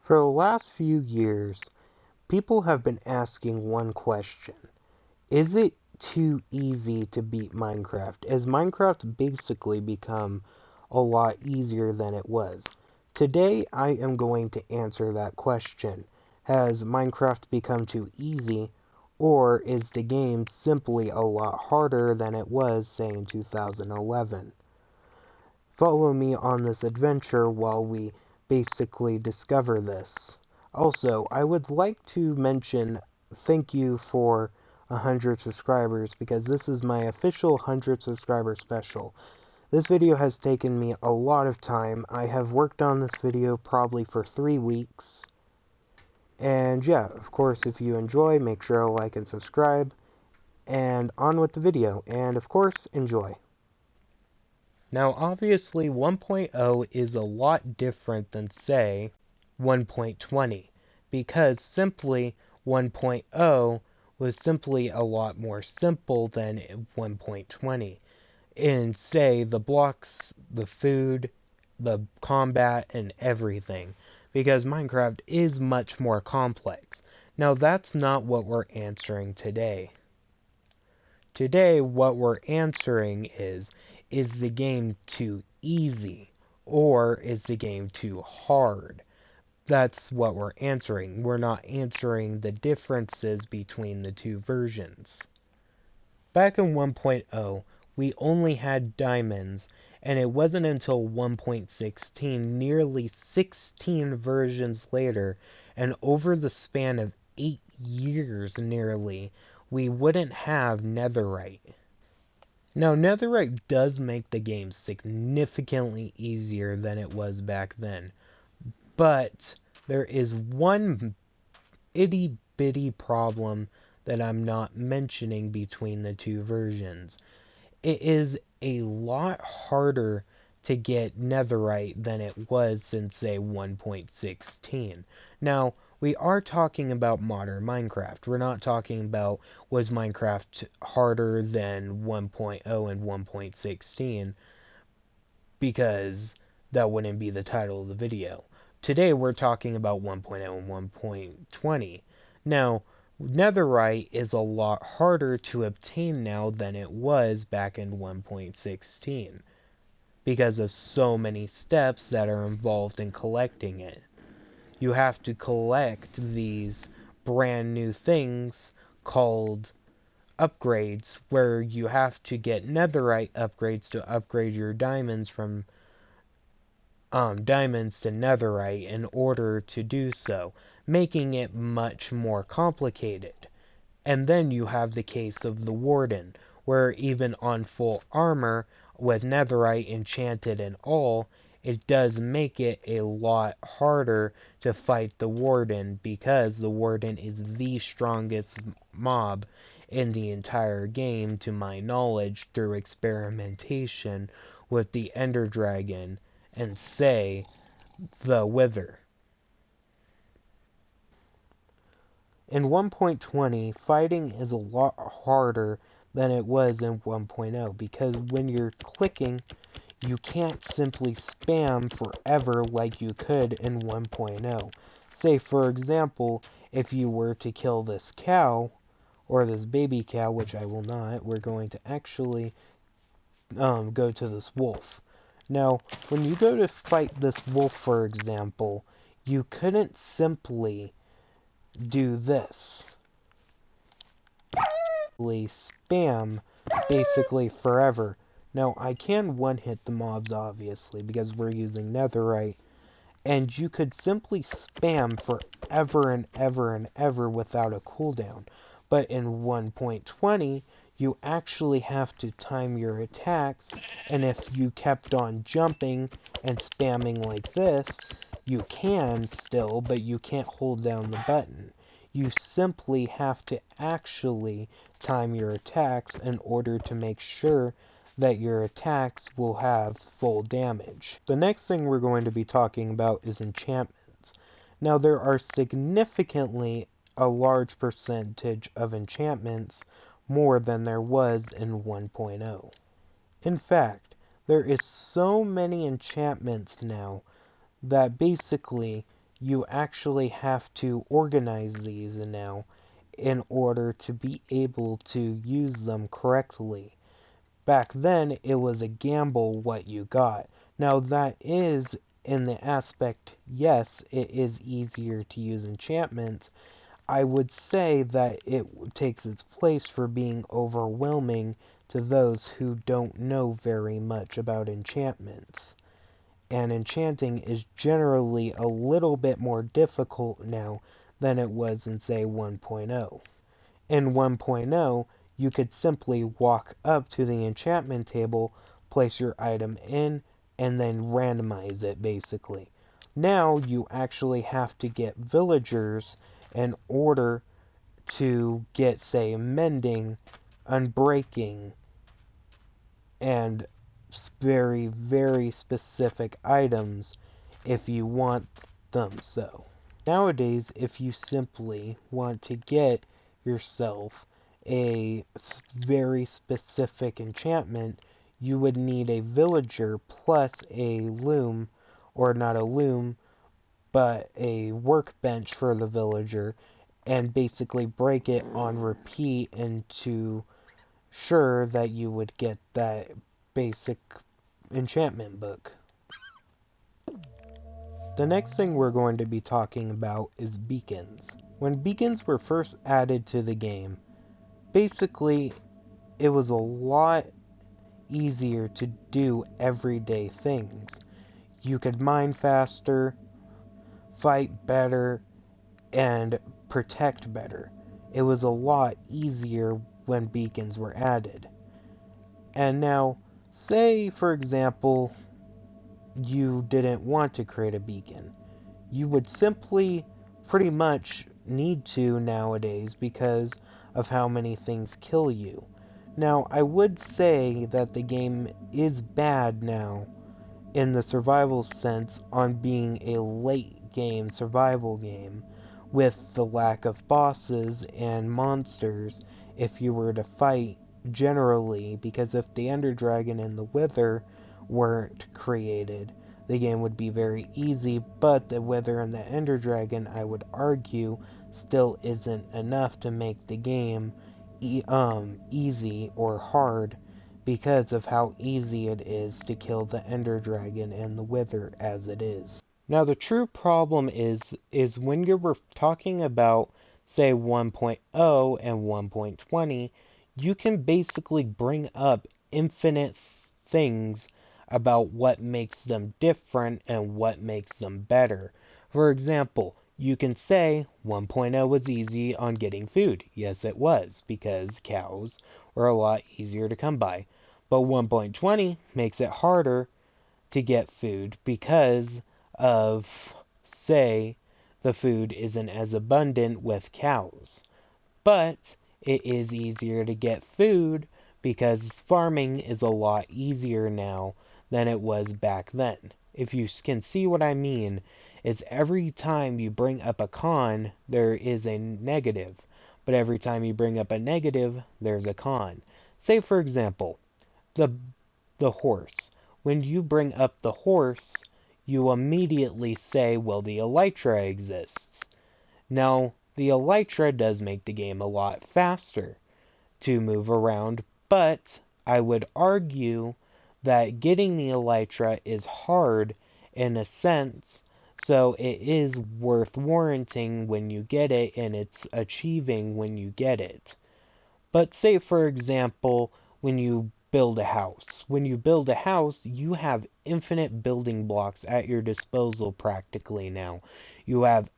For the last few years, people have been asking one question. Is it too easy to beat Minecraft? Has Minecraft basically become a lot easier than it was? Today, I am going to answer that question. Has Minecraft become too easy, or is the game simply a lot harder than it was, say, in 2011? Follow me on this adventure while we basically discover this. Also, I would like to mention thank you for 100 subscribers because this is my official 100 subscriber special. This video has taken me a lot of time. I have worked on this video probably for 3 weeks. And yeah, of course, if you enjoy, make sure to like and subscribe. And on with the video. And of course, enjoy. Now obviously 1.0 is a lot different than, say, 1.20, because simply 1.0 was simply a lot more simple than 1.20. In, say, the blocks, the food, the combat, and everything, because Minecraft is much more complex. Now that's not what we're answering today. Today, what we're answering is the game too easy, or is the game too hard? That's what we're answering. We're not answering the differences between the two versions. Back in 1.0, we only had diamonds, and it wasn't until 1.16, nearly 16 versions later, and over the span of 8 years nearly, we wouldn't have netherite. Now, netherite does make the game significantly easier than it was back then, but there is one itty-bitty problem that I'm not mentioning between the two versions. It is a lot harder to get netherite than it was since, say, 1.16. Now, we are talking about modern Minecraft. We're not talking about was Minecraft harder than 1.0 and 1.16, because that wouldn't be the title of the video. Today we're talking about 1.0 and 1.20. Now, netherite is a lot harder to obtain now than it was back in 1.16 because of so many steps that are involved in collecting it. You have to collect these brand new things called upgrades, where you have to get netherite upgrades to upgrade your diamonds from diamonds to netherite in order to do so, making it much more complicated. And then you have the case of the Warden, where even on full armor, with netherite enchanted and all, it does make it a lot harder to fight the Warden, because the Warden is the strongest mob in the entire game, to my knowledge, through experimentation with the Ender Dragon and, say, the Wither. In 1.20, fighting is a lot harder than it was in 1.0, because when you're clicking, you can't simply spam forever like you could in 1.0. Say, for example, if you were to kill this cow, or this baby cow, which I will not, we're going to actually go to this wolf. Now, when you go to fight this wolf, for example, you couldn't simply do this. Spam basically forever. Now, I can one-hit the mobs, obviously, because we're using netherite, and you could simply spam forever and ever and ever without a cooldown. But in 1.20, you actually have to time your attacks, and if you kept on jumping and spamming like this, you can still, but you can't hold down the button. You simply have to actually time your attacks in order to make sure that your attacks will have full damage. The next thing we're going to be talking about is enchantments. Now, there are significantly a large percentage of enchantments, more than there was in 1.0. In fact, there is so many enchantments now that basically you actually have to organize these now in order to be able to use them correctly. Back then, it was a gamble what you got. Now, that is, in the aspect, yes, it is easier to use enchantments. I would say that it takes its place for being overwhelming to those who don't know very much about enchantments. And enchanting is generally a little bit more difficult now than it was in, say, 1.0. In 1.0, you could simply walk up to the enchantment table, place your item in, and then randomize it, basically. Now, you actually have to get villagers in order to get, say, mending, unbreaking, and very, very specific items if you want them so. Nowadays, if you simply want to get yourself a very specific enchantment, you would need a villager plus a loom, or not a loom, but a workbench for the villager, and basically break it on repeat into sure that you would get that basic enchantment book. The next thing we're going to be talking about is beacons. When beacons were first added to the game, basically it was a lot easier to do everyday things. You could mine faster, fight better, and protect better. It was a lot easier when beacons were added. And now, say for example, you didn't want to create a beacon. You would simply pretty much need to nowadays because of how many things kill you. Now, I would say that the game is bad now in the survival sense on being a late game survival game with the lack of bosses and monsters if you were to fight generally, because if the Ender Dragon and the Wither weren't created, the game would be very easy, but the Wither and the Ender Dragon, I would argue, still isn't enough to make the game easy or hard because of how easy it is to kill the Ender Dragon and the Wither as it is. Now the true problem is when you're talking about, say, 1.0 and 1.20, you can basically bring up infinite things about what makes them different and what makes them better. For example, you can say 1.0 was easy on getting food. Yes, it was, because cows were a lot easier to come by. But 1.20 makes it harder to get food because of, say, the food isn't as abundant with cows. But it is easier to get food because farming is a lot easier now than it was back then. If you can see what I mean, is every time you bring up a con, there is a negative. But every time you bring up a negative, there's a con. Say, for example, the horse. When you bring up the horse, you immediately say, well, the elytra exists. Now, the elytra does make the game a lot faster to move around, but I would argue that getting the elytra is hard in a sense, so it is worth warranting when you get it, and it's achieving when you get it. But say, for example, when you build a house. When you build a house, you have infinite building blocks at your disposal practically now. You have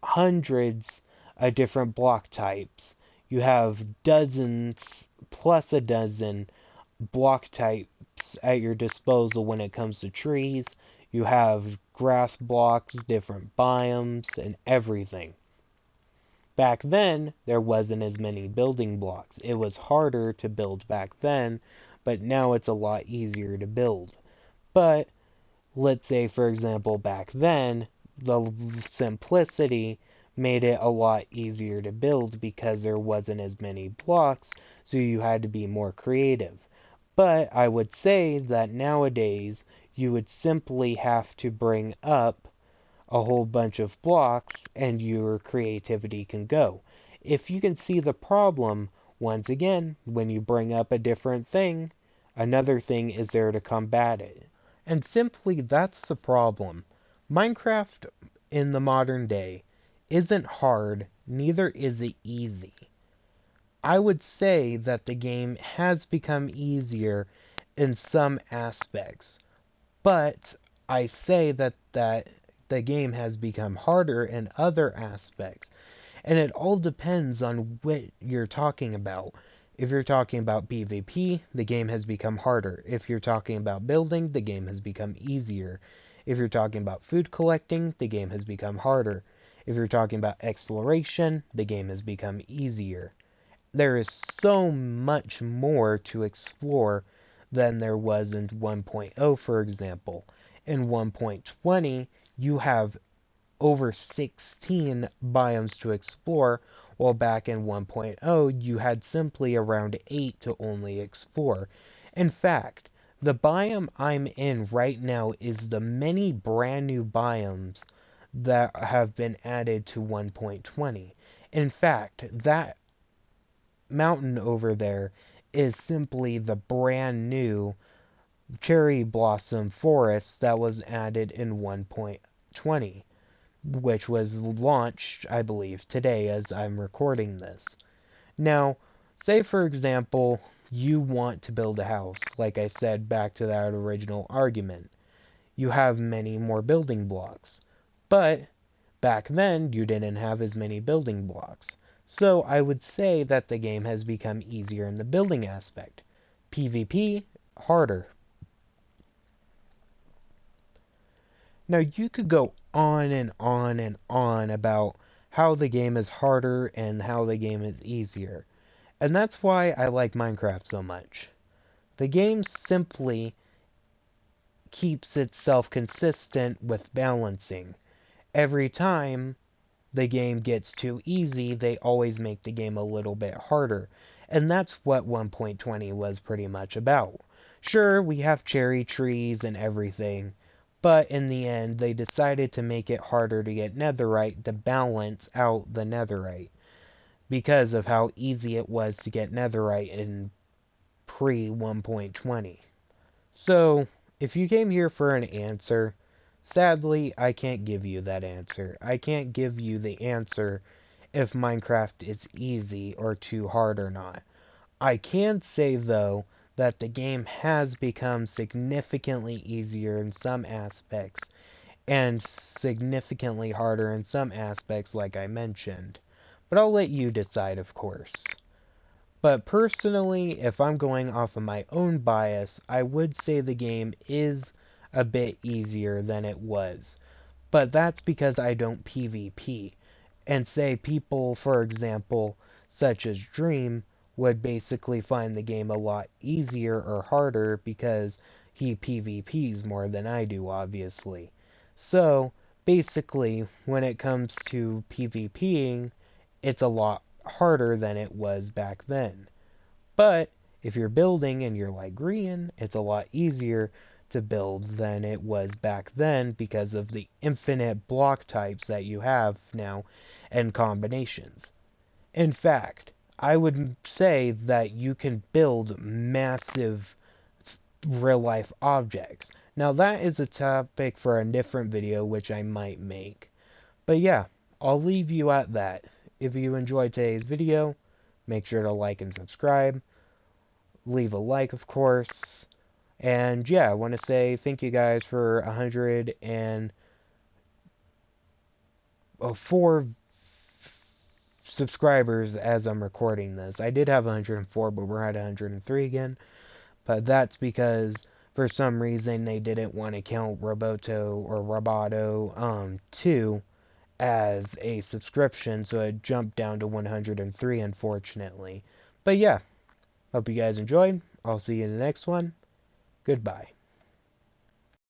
hundreds of different block types. You have dozens plus a dozen block types at your disposal when it comes to trees. You have grass blocks, different biomes, and everything. Back then, there wasn't as many building blocks. It was harder to build back then, but now it's a lot easier to build. But, let's say, for example, back then, the simplicity made it a lot easier to build because there wasn't as many blocks, so you had to be more creative. But I would say that nowadays, you would simply have to bring up a whole bunch of blocks and your creativity can go. If you can see the problem, once again, when you bring up a different thing, another thing is there to combat it. And simply that's the problem. Minecraft in the modern day isn't hard, neither is it easy. I would say that the game has become easier in some aspects, but I say that the game has become harder in other aspects. And it all depends on what you're talking about. If you're talking about PvP, the game has become harder. If you're talking about building, the game has become easier. If you're talking about food collecting, the game has become harder. If you're talking about exploration, the game has become easier. There is so much more to explore than there was in 1.0, for example. In 1.20, you have over 16 biomes to explore, while back in 1.0 you had simply around 8 to only explore. In fact, the biome I'm in right now is the many brand new biomes that have been added to 1.20. In fact, that mountain over there is simply the brand new cherry blossom forest that was added in 1.20. Which was launched, I believe, today as I'm recording this. Now, say for example, you want to build a house, like I said back to that original argument. You have many more building blocks. But, back then, you didn't have as many building blocks. So I would say that the game has become easier in the building aspect. PvP, harder. Now, you could go on and on and on about how the game is harder and how the game is easier. And that's why I like Minecraft so much. The game simply keeps itself consistent with balancing. Every time the game gets too easy, they always make the game a little bit harder. And that's what 1.20 was pretty much about. Sure, we have cherry trees and everything, but in the end, they decided to make it harder to get netherite to balance out the netherite, because of how easy it was to get netherite in pre 1.20. So, if you came here for an answer, sadly, I can't give you that answer. I can't give you the answer if Minecraft is easy or too hard or not. I can say, though, that the game has become significantly easier in some aspects and significantly harder in some aspects, like I mentioned. But I'll let you decide, of course. But personally, if I'm going off of my own bias, I would say the game is a bit easier than it was. But that's because I don't PvP. And say people, for example, such as Dream, would basically find the game a lot easier or harder because he PvPs more than I do, obviously. So, basically, when it comes to PvPing, it's a lot harder than it was back then. But, if you're building and you're like Grian, it's a lot easier to build than it was back then because of the infinite block types that you have now and combinations. In fact, I would say that you can build massive real-life objects. Now that is a topic for a different video which I might make. But yeah, I'll leave you at that. If you enjoyed today's video, make sure to like and subscribe. Leave a like, of course. And yeah, I want to say thank you guys for 104 subscribers as I'm recording this. I did have 104, but we're at 103 again. But that's because for some reason they didn't want to count Roboto or Roboto 2 as a subscription, so it jumped down to 103, unfortunately. But yeah, hope you guys enjoyed. I'll see you in the next one. Goodbye.